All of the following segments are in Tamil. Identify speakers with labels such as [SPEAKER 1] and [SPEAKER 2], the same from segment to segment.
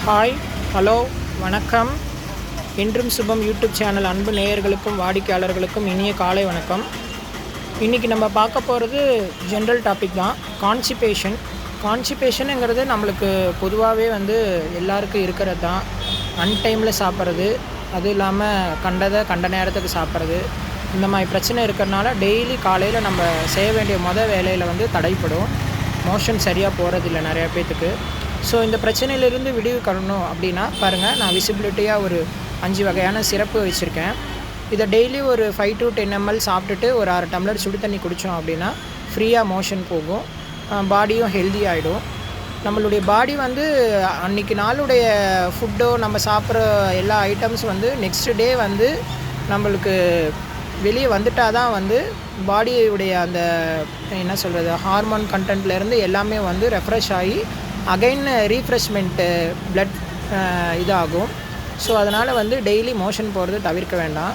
[SPEAKER 1] ஹாய், ஹலோ, வணக்கம். என்றும் சுபம் யூடியூப் சேனல் அன்பு நேயர்களுக்கும் வாடிக்கையாளர்களுக்கும் இனிய காலை வணக்கம். இன்றைக்கி நம்ம பார்க்க போகிறது ஜென்ரல் டாபிக் தான். கான்ஸ்டிபேஷனுங்கிறது நம்மளுக்கு பொதுவாகவே எல்லாருக்கும் இருக்கிறது தான். அன்டைமில் சாப்பிட்றது, அதுவும் இல்லாமல் கண்ட நேரத்துக்கு சாப்பிட்றது, இந்த மாதிரி பிரச்சனை இருக்கிறனால டெய்லி காலையில் நம்ம செய்ய வேண்டிய வேலையில் தடைப்படும். மோஷன் சரியாக போகிறதில்ல நிறையா பேர்த்துக்கு. ஸோ இந்த பிரச்சனையிலிருந்து விடிவு காணணும் அப்படின்னா பாருங்கள், நான் விசிபிலிட்டியாக ஒரு 5 வகையான சிரப்பு வச்சுருக்கேன். இதை டெய்லி ஒரு 5 to 10 ml சாப்பிட்டுட்டு ஒரு 6 டம்ளர் சுடு தண்ணி குடித்தோம் அப்படின்னா ஃப்ரீயாக மோஷன் போகும், பாடியும் ஹெல்தி ஆகிடும். நம்மளுடைய பாடி அன்றைக்கி நாளுடைய ஃபுட்டோ நம்ம சாப்பிட்ற எல்லா ஐட்டம்ஸ் நெக்ஸ்ட் டே நம்மளுக்கு வெளியே வந்துட்டால் தான் பாடியுடைய அந்த என்ன சொல்கிறது ஹார்மோன் கண்டென்ட்லேருந்து எல்லாமே ரெஃப்ரெஷ் ஆகி அகைன் ரீஃப்ரெஷ்மெண்ட்டு ப்ளட் இதாகும். ஸோ அதனால் டெய்லி மோஷன் போகிறது தவிர்க்க வேண்டாம்.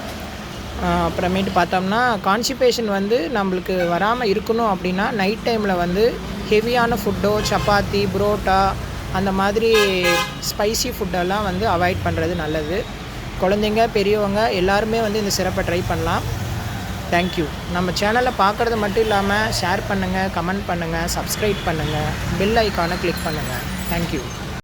[SPEAKER 1] அப்புறமேட்டு பார்த்தோம்னா கான்ஸ்டிபேஷன் நம்மளுக்கு வராமல் இருக்கணும் அப்படின்னா நைட் டைமில் ஹெவியான ஃபுட்டோ, சப்பாத்தி, புரோட்டா அந்த மாதிரி ஸ்பைசி ஃபுட்டெல்லாம் அவாய்ட் பண்ணுறது நல்லது. குழந்தைங்க, பெரியவங்க எல்லாருமே இந்த சிரப்பை ட்ரை பண்ணலாம். தேங்க்யூ. நம்ம சேனலை பார்க்குறது மட்டும் இல்லாமல் ஷேர் பண்ணுங்கள், கமெண்ட் பண்ணுங்கள், சப்ஸ்கிரைப் பண்ணுங்கள், பெல் ஐக்கானை கிளிக் பண்ணுங்கள். தேங்க்யூ.